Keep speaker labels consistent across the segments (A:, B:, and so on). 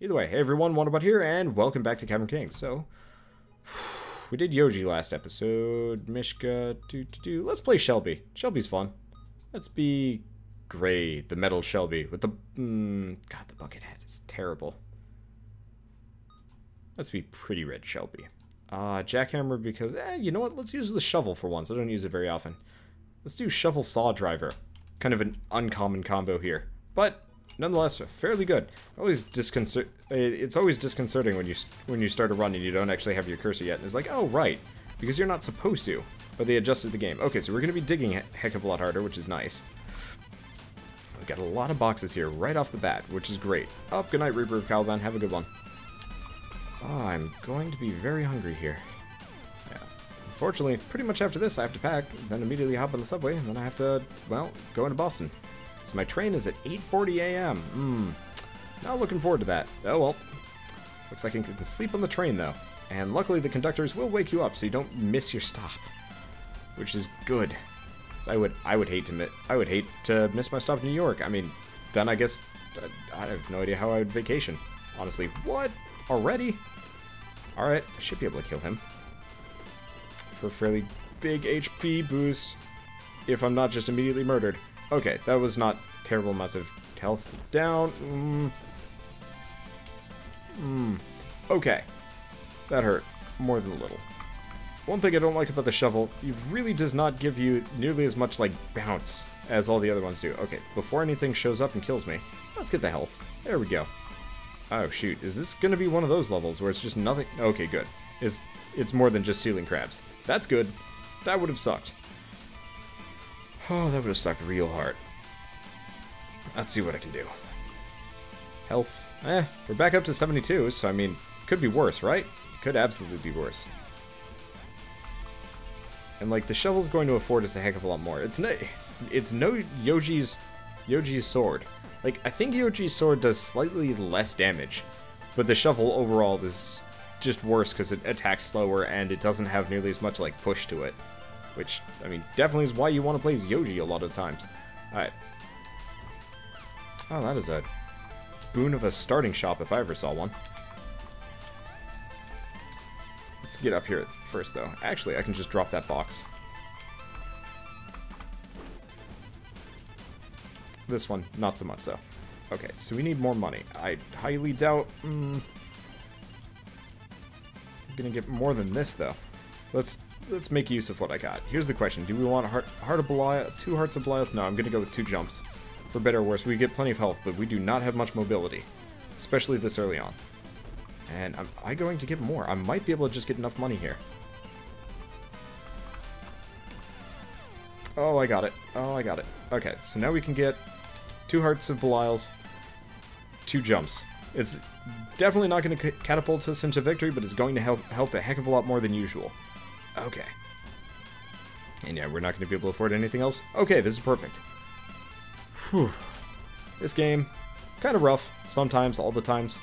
A: Either way, hey everyone, Wonderbot here, and welcome back to Cavern Kings. So, we did Yoji last episode, Mishka, let's play Shelby. Shelby's fun. Let's be Gray, the metal Shelby, with the, God, the bucket head is terrible. Let's be pretty red Shelby. Jackhammer because, you know what, let's use the shovel for once. I don't use it very often. Let's do shovel saw driver. Kind of an uncommon combo here, but nonetheless fairly good. It's always disconcerting when you start a run and you don't actually have your cursor yet, and it's like, oh right, because you're not supposed to, but they adjusted the game. Okay, so we're going to be digging a heck of a lot harder, which is nice. We've got a lot of boxes here right off the bat, which is great. Oh, good night, Reaper of Caliban. Have a good one. Oh, I'm going to be very hungry here. Yeah. Unfortunately, pretty much after this, I have to pack, then immediately hop on the subway, and then I have to, well, go into Boston. So my train is at 8:40 a.m. Not looking forward to that. Oh well. Looks like I can sleep on the train, though. And luckily, the conductors will wake you up, so you don't miss your stop. Which is good. So I would hate to miss my stop in New York. I mean, then I guess I have no idea how I would vacation. Honestly, what? Already? Alright, I should be able to kill him. For a fairly big HP boost. If I'm not just immediately murdered. Okay, that was not terrible amounts of health down. Okay. That hurt. More than a little. One thing I don't like about the shovel, it really does not give you nearly as much, like, bounce as all the other ones do. Okay, before anything shows up and kills me, let's get the health. There we go. Oh, shoot. Is this going to be one of those levels where it's just nothing? Okay, good. It's more than just ceiling crabs. That's good. That would have sucked. Oh, that would have sucked real hard. Let's see what I can do. Health. We're back up to 72, so I mean, could be worse, right? Could absolutely be worse. And like, the shovel's going to afford us a heck of a lot more. It's no Yoji's sword. Like, I think Yoji's sword does slightly less damage, but the shovel overall is just worse because it attacks slower and it doesn't have nearly as much, like, push to it. Which, I mean, definitely is why you want to play as Yoji a lot of times. Alright. Oh, that is a boon of a starting shop if I ever saw one. Let's get up here first, though. Actually, I can just drop that box. This one, not so much, though. Okay, so we need more money. I highly doubt... I'm gonna get more than this, though. Let's make use of what I got. Here's the question. Do we want Heart of Belial, 2 Hearts of Belial? No, I'm going to go with 2 jumps. For better or worse, we get plenty of health, but we do not have much mobility. Especially this early on. And am I going to get more? I might be able to just get enough money here. Oh, I got it. Oh, I got it. Okay, so now we can get 2 Hearts of Belial's, 2 jumps. It's definitely not going to catapult us into victory, but it's going to help a heck of a lot more than usual. Okay. And yeah, we're not going to be able to afford anything else. Okay, this is perfect. Whew. This game, kind of rough. Sometimes, all the times.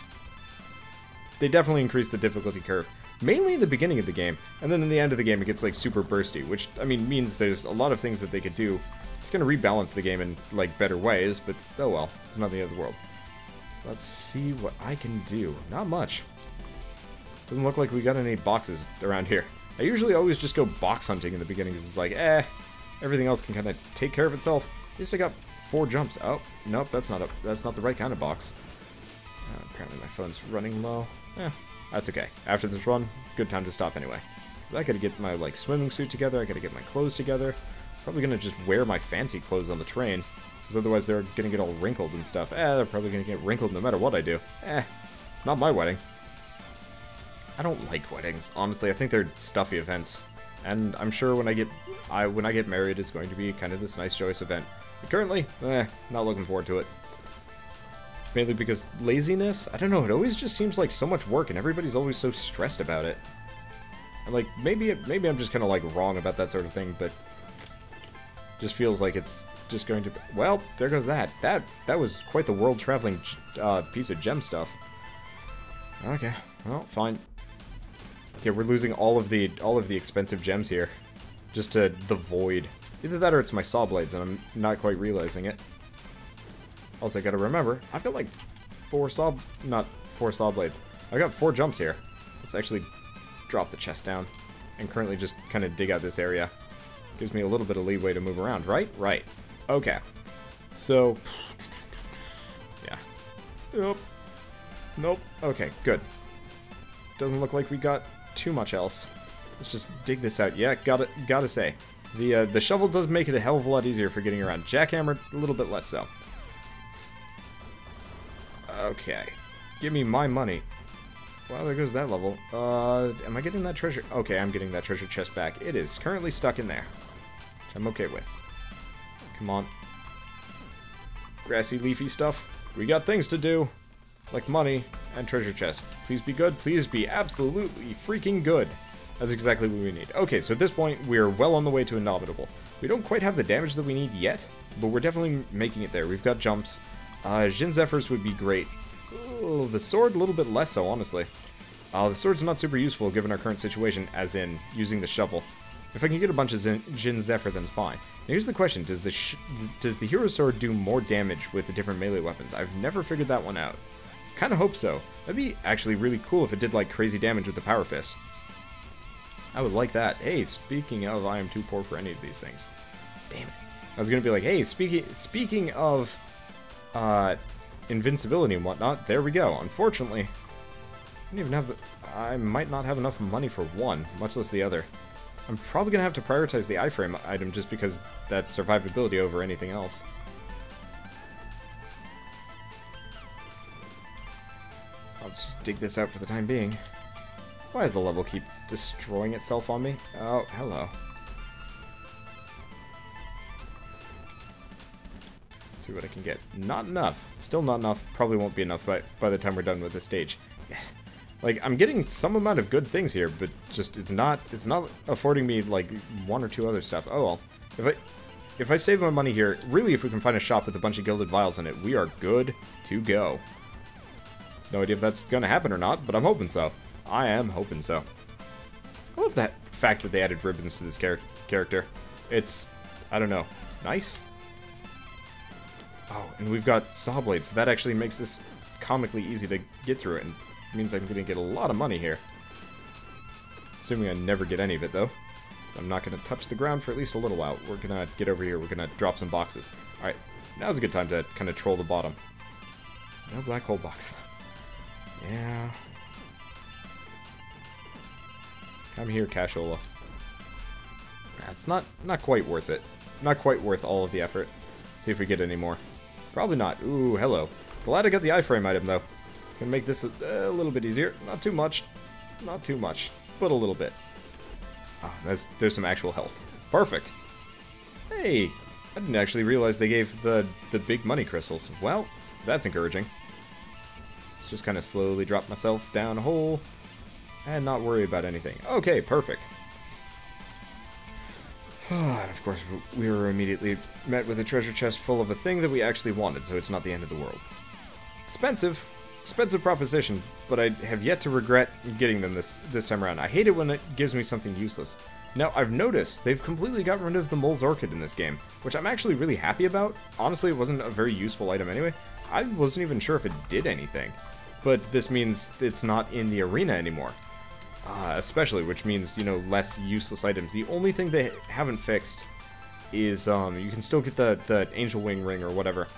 A: They definitely increase the difficulty curve. Mainly in the beginning of the game, and then in the end of the game it gets like super bursty, which, I mean, means there's a lot of things that they could do to kind of rebalance the game in, like, better ways, but oh well, it's not the end of the world. Let's see what I can do. Not much. Doesn't look like we got any boxes around here. I usually always just go box hunting in the beginning, because it's like, everything else can kind of take care of itself. At least I got 4 jumps. Oh, nope, that's not the right kind of box. Apparently my phone's running low. That's okay. After this run, good time to stop anyway. I gotta get my, like, swimming suit together, I gotta get my clothes together. Probably gonna just wear my fancy clothes on the train, because otherwise they're gonna get all wrinkled and stuff. They're probably gonna get wrinkled no matter what I do. It's not my wedding. I don't like weddings, honestly. I think they're stuffy events, and I'm sure when I get married, it's going to be kind of this nice, joyous event. But currently, not looking forward to it. Mainly because laziness. I don't know. It always just seems like so much work, and everybody's always so stressed about it. And like maybe I'm just kind of like wrong about that sort of thing, but just feels like it's just going to. Well, there goes that. That was quite the world-traveling piece of gem stuff. Okay, well, fine. Yeah, we're losing all of the expensive gems here, just to the void. Either that or it's my saw blades, and I'm not quite realizing it. Also, I gotta remember, I've got like 4 4 saw blades. I've got 4 jumps here. Let's actually drop the chest down and currently just kind of dig out this area. Gives me a little bit of leeway to move around, right? Right. Okay. So, yeah. Nope. Nope. Okay, good. Doesn't look like we got too much else. Let's just dig this out. Yeah, gotta say. The shovel does make it a hell of a lot easier for getting around. Jackhammer, a little bit less so. Okay. Give me my money. Well, there goes that level. Am I getting that treasure? Okay, I'm getting that treasure chest back. It is currently stuck in there, which I'm okay with. Come on. Grassy, leafy stuff. We got things to do. Like money and treasure chest. Please be good. Please be absolutely freaking good. That's exactly what we need. Okay, so at this point, we're well on the way to Indomitable. We don't quite have the damage that we need yet, but we're definitely making it there. We've got jumps. Jin Zephyrs would be great. Ooh, the sword, a little bit less so, honestly. The sword's not super useful given our current situation, as in using the shovel. If I can get a bunch of Jin Zephyr, then fine. Now here's the question, does the hero sword do more damage with the different melee weapons? I've never figured that one out. Kinda hope so. That'd be actually really cool if it did like crazy damage with the power fist. I would like that. Hey, speaking of, I am too poor for any of these things. Damn it. I was gonna be like, hey, speaking of invincibility and whatnot, there we go. Unfortunately, I don't even have the... I might not have enough money for one, much less the other. I'm probably gonna have to prioritize the iframe item just because that's survivability over anything else. I'll just dig this out for the time being. Why does the level keep destroying itself on me? Oh, hello. Let's see what I can get. Not enough. Still not enough. Probably won't be enough by the time we're done with this stage. Like, I'm getting some amount of good things here, but just it's not affording me like 1 or 2 other stuff. Oh well. If I save my money here, really if we can find a shop with a bunch of gilded vials in it, we are good to go. No idea if that's gonna happen or not, but I'm hoping so. I am hoping so. I love that fact that they added ribbons to this character. It's, I don't know, nice? Oh, and we've got saw blades, so that actually makes this comically easy to get through it, and means I'm gonna get a lot of money here. Assuming I never get any of it, though. So I'm not gonna touch the ground for at least a little while. We're gonna get over here, we're gonna drop some boxes. Alright, now's a good time to kind of troll the bottom. No black hole box. Yeah. Come here, Cashola. That's not quite worth it. Not quite worth all of the effort. Let's see if we get any more. Probably not. Ooh, hello. Glad I got the iframe item, though. It's gonna make this a little bit easier. Not too much. Not too much. But a little bit. Ah, there's some actual health. Perfect. Hey! I didn't actually realize they gave the big money crystals. Well, that's encouraging. Let's just kind of slowly drop myself down a hole. And not worry about anything. Okay, perfect. And of course, we were immediately met with a treasure chest full of a thing that we actually wanted, so it's not the end of the world. Expensive. Expensive proposition, but I have yet to regret getting them this time around. I hate it when it gives me something useless. Now, I've noticed they've completely got rid of the Mole's Orchid in this game, which I'm actually really happy about. Honestly, it wasn't a very useful item anyway. I wasn't even sure if it did anything. But this means it's not in the arena anymore. Especially, which means, you know, less useless items. The only thing they haven't fixed is, you can still get the Angel Wing Ring or whatever.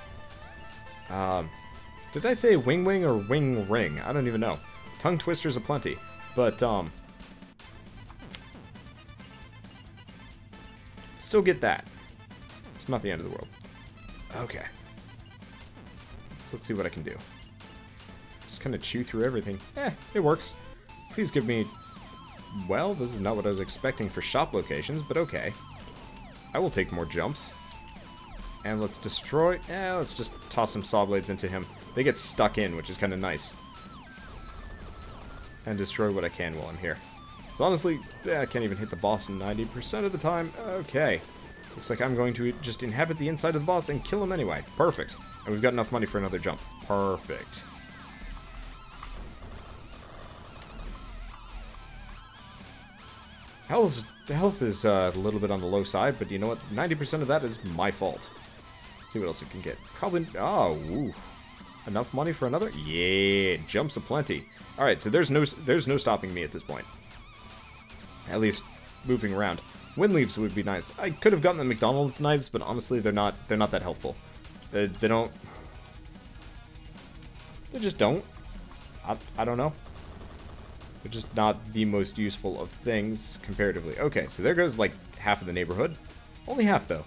A: Did I say Wing Wing or Wing Ring? I don't even know. Tongue twisters aplenty. But, still get that. It's not the end of the world. Okay. So let's see what I can do. Just kind of chew through everything. It works. Please give me... Well, this is not what I was expecting for shop locations, but okay. I will take more jumps. And let's destroy... let's just toss some saw blades into him. They get stuck in, which is kind of nice. And destroy what I can while I'm here. So honestly, I can't even hit the boss 90% of the time. Okay. Looks like I'm going to just inhabit the inside of the boss and kill him anyway. Perfect. And we've got enough money for another jump. Perfect. Health is a little bit on the low side, but you know what? 90% of that is my fault. Let's see what else we can get. Probably... Oh, ooh. Enough money for another? Yeah, jumps aplenty. Alright, so there's no stopping me at this point. At least moving around. Wind leaves would be nice. I could have gotten the McDonald's knives, but honestly they're not that helpful. They don't. They just don't. I don't know. They're just not the most useful of things comparatively. Okay, so there goes like half of the neighborhood. Only half though.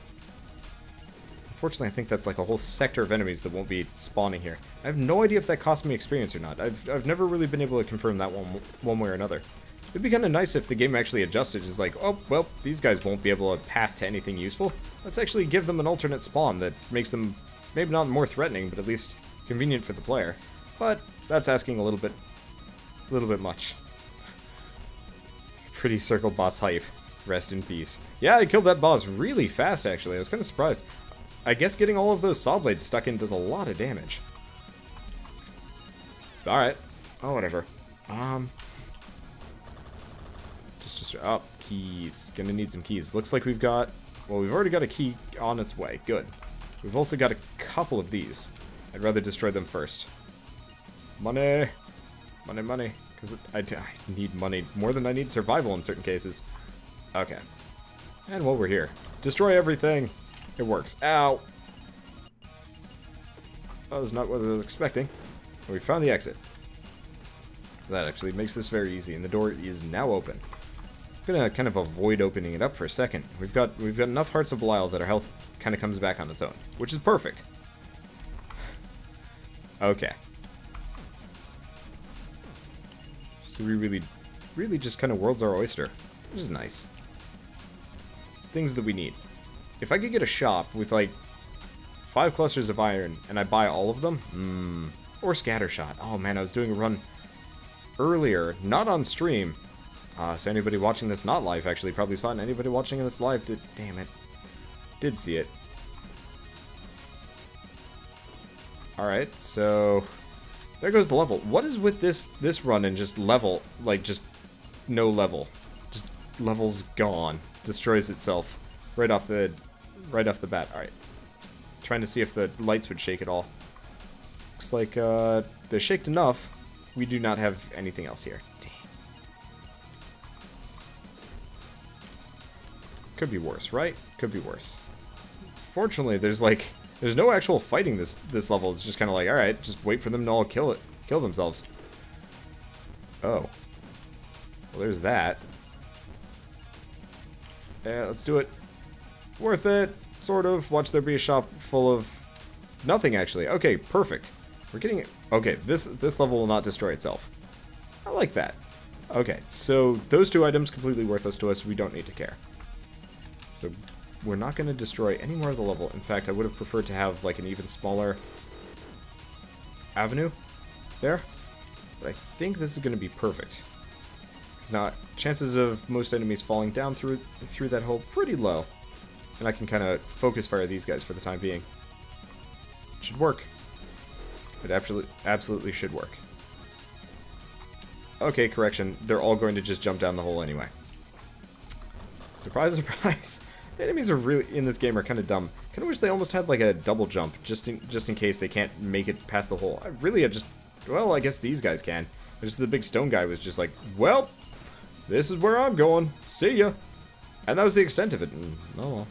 A: Unfortunately, I think that's like a whole sector of enemies that won't be spawning here. I have no idea if that cost me experience or not. I've never really been able to confirm that one way or another. It'd be kind of nice if the game actually adjusted. It's like, oh, well, these guys won't be able to path to anything useful. Let's actually give them an alternate spawn that makes them maybe not more threatening, but at least convenient for the player. But that's asking a little bit much. Pretty circle boss hype. Rest in peace. Yeah, I killed that boss really fast, actually. I was kind of surprised. I guess getting all of those saw blades stuck in does a lot of damage. Alright. Oh, whatever. Oh, keys. Gonna need some keys. Looks like we've got... Well, we've already got a key on its way. Good. We've also got a couple of these. I'd rather destroy them first. Money! Money, money. Because I need money more than I need survival in certain cases. Okay. And while we're here, destroy everything! It works. Ow! That was not what I was expecting. We found the exit. That actually makes this very easy, and the door is now open. I'm gonna kind of avoid opening it up for a second. We've got enough Hearts of Belial that our health kind of comes back on its own, which is perfect. Okay. So we really just kind of world's our oyster, which is nice. Things that we need. If I could get a shop with like 5 clusters of iron and I buy all of them, or scattershot. Oh man, I was doing a run earlier, not on stream. So anybody watching this not live actually probably saw it, and anybody watching this live did, damn it, did see it. Alright, so there goes the level. What is with this run and just level, like just no level. Just level's gone. Destroys itself right off the bat. Alright. Trying to see if the lights would shake at all. Looks like they're shaked enough. We do not have anything else here. Dang. Could be worse, right? Could be worse. Fortunately, there's no actual fighting this level. It's just kind of like, alright, just wait for them to all kill themselves. Oh. Well, there's that. Yeah, let's do it. Worth it, sort of. Watch there be a shop full of nothing, actually. Okay, perfect. We're getting it. Okay, this level will not destroy itself. I like that. Okay, so those 2 items completely worthless to us. We don't need to care. So we're not going to destroy any more of the level. In fact, I would have preferred to have like an even smaller avenue there. But I think this is going to be perfect. Because now chances of most enemies falling down through that hole pretty low. And I can kind of focus fire these guys for the time being. It should work. It absolutely should work. Okay, correction. They're all going to just jump down the hole anyway. Surprise, surprise. The enemies are really in this game are kind of dumb. Kind of wish they almost had like a double jump, just in case they can't make it past the hole. Well, I guess these guys can. Just the big stone guy was just like, well, this is where I'm going. See ya. And that was the extent of it. Oh well.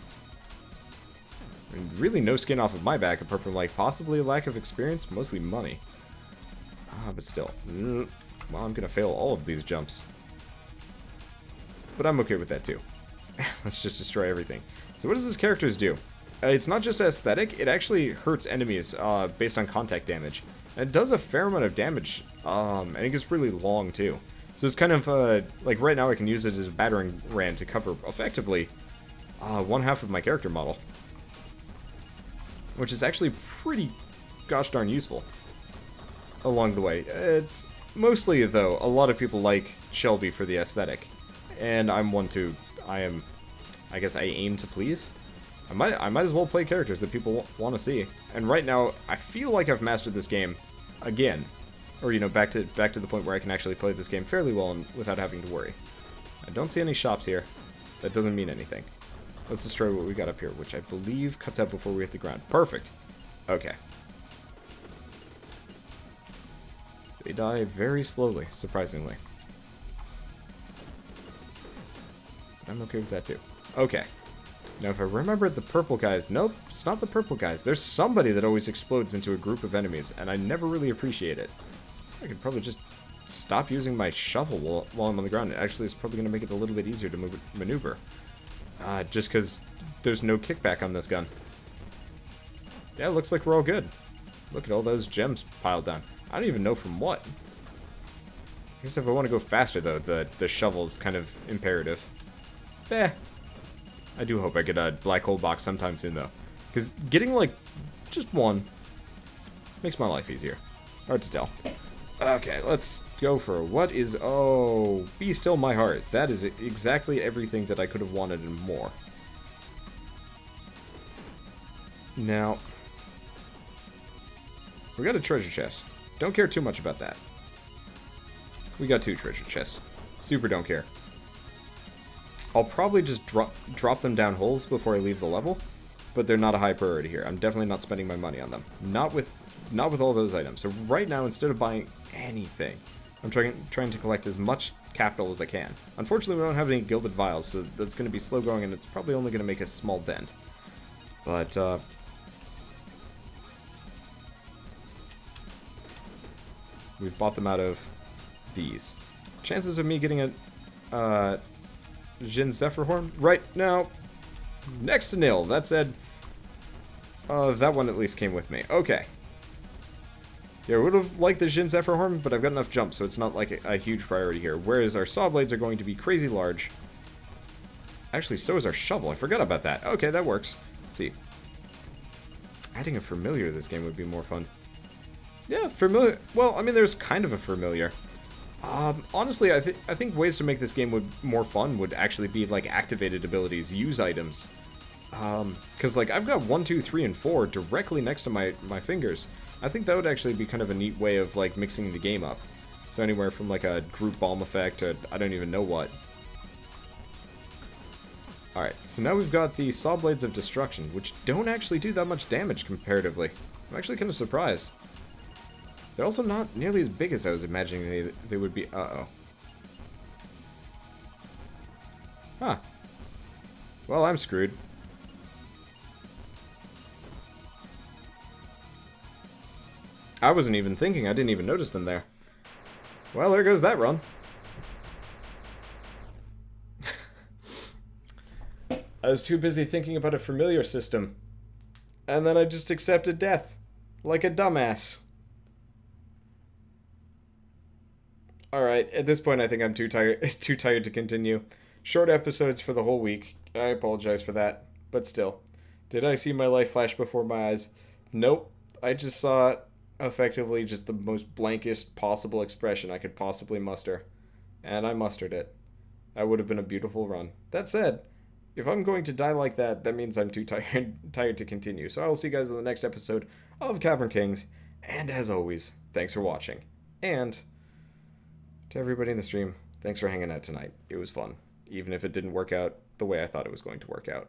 A: I mean, really no skin off of my back, apart from like possibly a lack of experience, mostly money. But still. Well, I'm gonna fail all of these jumps. But I'm okay with that too. Let's just destroy everything. So what does this characters do? It's not just aesthetic, it actually hurts enemies based on contact damage. And it does a fair amount of damage, and it gets really long too. So it's kind of, like right now I can use it as a battering ram to cover, effectively, 1/2 of my character model. Which is actually pretty gosh darn useful along the way. It's mostly, though, a lot of people like Shelby for the aesthetic. And I'm one to... I guess I aim to please. I might as well play characters that people want to see. And right now, I feel like I've mastered this game again. Or, you know, back to the point where I can actually play this game fairly well and without having to worry. I don't see any shops here. That doesn't mean anything. Let's destroy what we got up here, which I believe cuts out before we hit the ground. Perfect. Okay. They die very slowly, surprisingly. I'm okay with that too. Okay. Now if I remember the purple guys... Nope, it's not the purple guys. There's somebody that always explodes into a group of enemies, and I never really appreciate it. I could probably just stop using my shovel while I'm on the ground. Actually, it's probably going to make it a little bit easier to maneuver. Just because there's no kickback on this gun. Yeah, it looks like we're all good. Look at all those gems piled down. I don't even know from what. I guess if I want to go faster, though, the shovel is kind of imperative. I do hope I get a black hole box sometime soon, though. Because getting, like, just one makes my life easier. Hard to tell. Okay, let's go for what is... Oh, Be Still My Heart. That is exactly everything that I could have wanted and more. Now, we got a treasure chest. Don't care too much about that. We got 2 treasure chests. Super don't care. I'll probably just drop them down holes before I leave the level, but they're not a high priority here. I'm definitely not spending my money on them. Not with all those items. So right now, instead of buying anything, I'm trying to collect as much capital as I can. Unfortunately, we don't have any gilded vials, so that's going to be slow going, and it's probably only going to make a small dent. But, we've bought them out of these. Chances of me getting a Jin Zephyr Horn right now, next to nil. That said, that one at least came with me. Okay. Yeah, I would have liked the Jin Zephyr Horn, but I've got enough jumps, so it's not like a huge priority here. Whereas our saw blades are going to be crazy large. Actually, so is our shovel. I forgot about that. Okay, that works. Let's see. Adding a familiar to this game would be more fun. Yeah, familiar. Well, I mean, there's kind of a familiar. Honestly, I think ways to make this game more fun would actually be, like, activated abilities, use items. Because, like, I've got 1, 2, 3, and 4 directly next to my fingers. I think that would actually be kind of a neat way of, like, mixing the game up. So anywhere from, like, a group bomb effect to I don't even know what. Alright, so now we've got the Saw Blades of Destruction, which don't actually do that much damage comparatively. I'm actually kind of surprised. They're also not nearly as big as I was imagining they would be. Uh-oh. Huh. Well, I'm screwed. I wasn't even thinking. I didn't even notice them there. Well, there goes that run. I was too busy thinking about a familiar system. And then I just accepted death. Like a dumbass. Alright, at this point I think I'm too tired to continue. Short episodes for the whole week. I apologize for that. But still. Did I see my life flash before my eyes? Nope. I just saw effectively just the most blankest possible expression I could possibly muster. And I mustered it. That would have been a beautiful run. That said, if I'm going to die like that, that means I'm too tired to continue. So I will see you guys in the next episode of Cavern Kings. And as always, thanks for watching. And to everybody in the stream, thanks for hanging out tonight. It was fun, even if it didn't work out the way I thought it was going to work out.